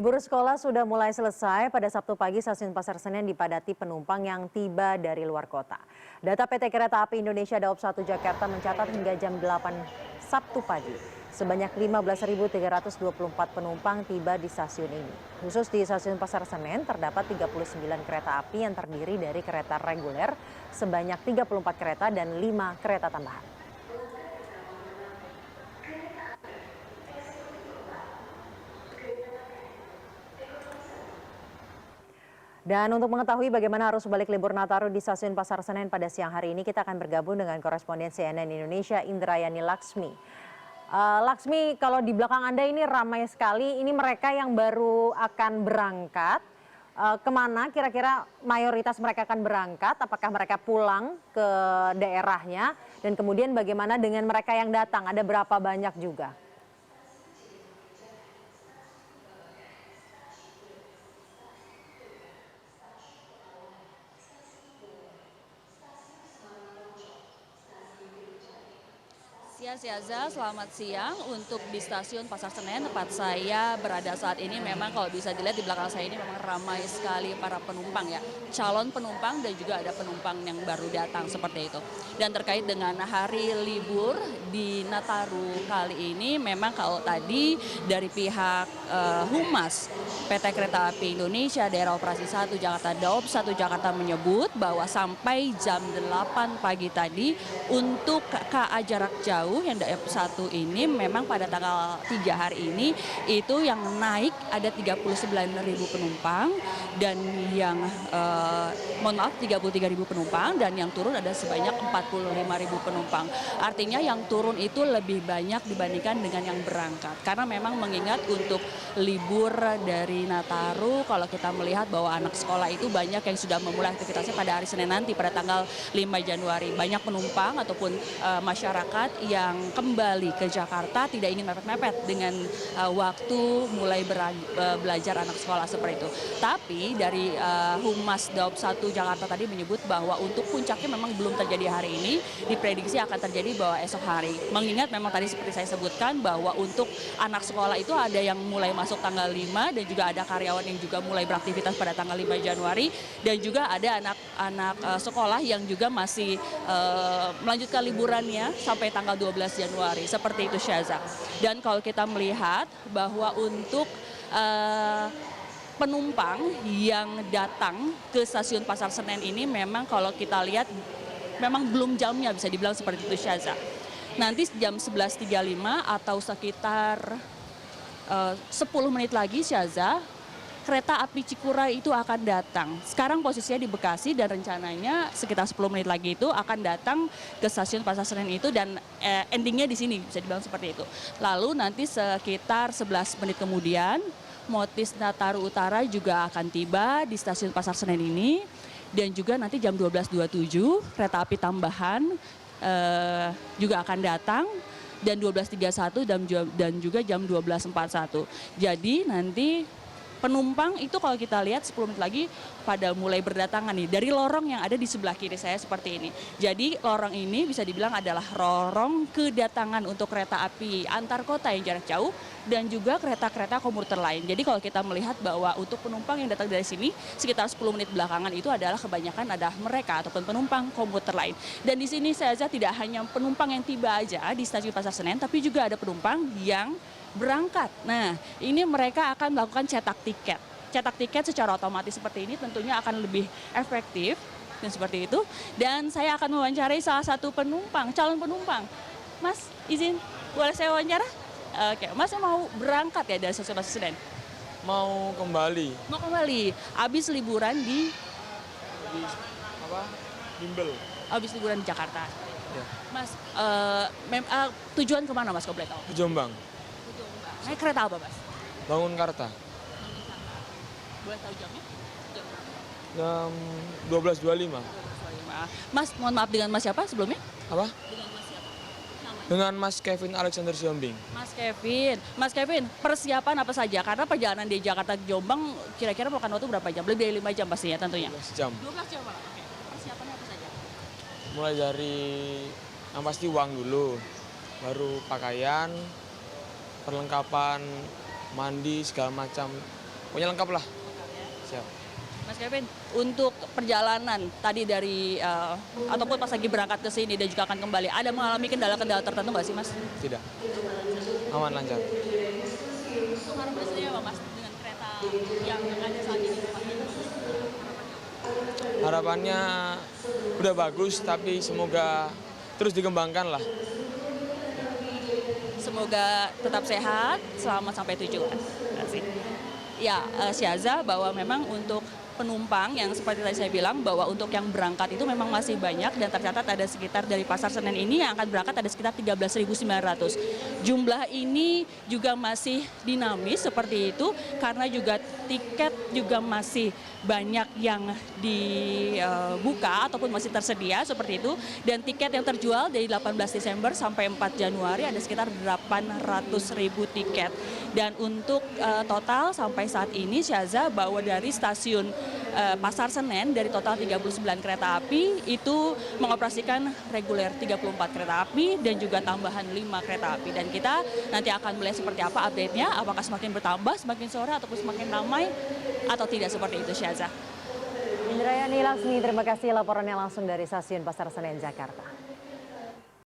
Libur sekolah sudah mulai selesai. Pada Sabtu pagi, stasiun Pasar Senen dipadati penumpang yang tiba dari luar kota. Data PT Kereta Api Indonesia Daob 1 Jakarta mencatat hingga jam 8 Sabtu pagi, sebanyak 15.324 penumpang tiba di stasiun ini. Khusus di stasiun Pasar Senen, terdapat 39 kereta api yang terdiri dari kereta reguler sebanyak 34 kereta dan 5 kereta tambahan. Dan untuk mengetahui bagaimana arus balik libur Nataru di stasiun Pasar Senen pada siang hari ini, kita akan bergabung dengan koresponden CNN Indonesia Indrayani Laksmi. Laksmi, kalau di belakang Anda ini ramai sekali, ini mereka yang baru akan berangkat. Kemana kira-kira mayoritas mereka akan berangkat? Apakah mereka pulang ke daerahnya? Dan kemudian bagaimana dengan mereka yang datang? Ada berapa banyak juga? Siaza, selamat siang. Untuk di stasiun Pasar Senen tempat saya berada saat ini memang kalau bisa dilihat di belakang saya ini memang ramai sekali para penumpang ya. Calon penumpang dan juga ada penumpang yang baru datang seperti itu. Dan terkait dengan hari libur di Nataru kali ini memang kalau tadi dari pihak Humas PT Kereta Api Indonesia Daerah Operasi 1 Jakarta Daob 1 Jakarta menyebut bahwa sampai jam 8 pagi tadi untuk KA jarak jauh yang Daob 1 ini memang pada tanggal 3 hari ini itu yang naik ada 39.000 penumpang dan yang mohon maaf 33.000 penumpang dan yang turun ada sebanyak 45.000 penumpang. Artinya yang turun itu lebih banyak dibandingkan dengan yang berangkat. Karena memang mengingat untuk libur dari Nataru kalau kita melihat bahwa anak sekolah itu banyak yang sudah memulai aktivitasnya pada hari Senin nanti pada tanggal 5 Januari. Banyak penumpang ataupun masyarakat yang kembali ke Jakarta tidak ingin mepet-mepet dengan waktu mulai belajar anak sekolah seperti itu. Tapi dari Humas Daob 1 Jakarta tadi menyebut bahwa untuk puncaknya memang belum terjadi hari ini, diprediksi akan terjadi bahwa esok hari. Mengingat memang tadi seperti saya sebutkan bahwa untuk anak sekolah itu ada yang mulai masuk tanggal 5 dan juga ada karyawan yang juga mulai beraktivitas pada tanggal 5 Januari dan juga ada anak-anak sekolah yang juga masih melanjutkan liburannya sampai tanggal 12 Januari. Seperti itu Syaza. Dan kalau kita melihat bahwa untuk penumpang yang datang ke stasiun Pasar Senen ini memang kalau kita lihat memang belum jamnya bisa dibilang seperti itu Syaza. Nanti jam 11.35 atau sekitar 10 menit lagi Syaza, kereta api Cikura itu akan datang. Sekarang posisinya di Bekasi dan rencananya sekitar 10 menit lagi itu akan datang ke stasiun Pasar Senen itu dan endingnya di sini bisa dibilang seperti itu. Lalu nanti sekitar 11 menit kemudian Motis Nataru Utara juga akan tiba di stasiun Pasar Senen ini dan juga nanti jam 12.27 kereta api tambahan juga akan datang dan 12.31 dan juga jam 12.41. Jadi nanti penumpang itu kalau kita lihat 10 menit lagi pada mulai berdatangan nih dari lorong yang ada di sebelah kiri saya seperti ini. Jadi lorong ini bisa dibilang adalah lorong kedatangan untuk kereta api antar kota yang jarak jauh dan juga kereta-kereta komuter lain. Jadi kalau kita melihat bahwa untuk penumpang yang datang dari sini sekitar 10 menit belakangan itu adalah kebanyakan adalah mereka ataupun penumpang komuter lain. Dan di sini saya tidak hanya penumpang yang tiba aja di stasiun Pasar Senen tapi juga ada penumpang yang berangkat. Nah, ini mereka akan melakukan cetak tiket. Cetak tiket secara otomatis seperti ini tentunya akan lebih efektif dan seperti itu. Dan saya akan mewawancarai salah satu penumpang, calon penumpang. Mas, izin boleh saya wawancara? Oke, Mas mau berangkat ya dari stasiun Pasar Senen? Mau kembali Mau kembali. Habis liburan di di apa? Bimbel. habis liburan di Jakarta. Ya. Mas, tujuan kemana Mas kalau boleh tahu? Ke Jombang. Naik kereta apa Mas? Bangun Karta. Boleh tahu jamnya? Jam berapa? Jam 12.25. Mas, mohon maaf dengan Mas siapa sebelumnya? Apa? Dengan Mas siapa? Namanya? Dengan Mas Kevin Alexander Siombing. Mas Kevin, persiapan apa saja? Karena perjalanan di Jakarta ke Jombang kira-kira memakan waktu berapa jam? Lebih dari 5 jam pastinya tentunya. 12 jam. 12 jam malah. Oke. Persiapannya apa saja? Mulai dari yang pasti uang dulu, baru pakaian, perlengkapan, mandi segala macam Pokoknya lengkap lah. Siap. Mas Kevin, untuk perjalanan tadi dari ataupun pas lagi berangkat ke sini dan juga akan kembali, ada mengalami kendala-kendala tertentu nggak sih Mas? Tidak. Aman lancar. Untuk harapan sendiri apa Mas dengan kereta yang ada saat ini? Harapannya udah bagus, tapi semoga terus dikembangkan lah. Semoga tetap sehat, selamat sampai tujuan. Terima kasih. Ya, Syaza, bahwa memang untuk penumpang yang seperti tadi saya bilang bahwa untuk yang berangkat itu memang masih banyak dan tercatat ada sekitar dari Pasar Senen ini yang akan berangkat ada sekitar 13.900. Jumlah ini juga masih dinamis seperti itu karena juga tiket juga masih banyak yang dibuka ataupun masih tersedia seperti itu, dan tiket yang terjual dari 18 Desember sampai 4 Januari ada sekitar 800.000 tiket. Dan untuk total sampai saat ini Syaza, bahwa dari stasiun Pasar Senen dari total 39 kereta api itu mengoperasikan reguler 34 kereta api dan juga tambahan 5 kereta api. Dan kita nanti akan melihat seperti apa update-nya, apakah semakin bertambah, semakin sore ataupun semakin ramai atau tidak seperti itu Syaza. Indrayani Laksmi, terima kasih laporannya langsung dari stasiun Pasar Senen, Jakarta.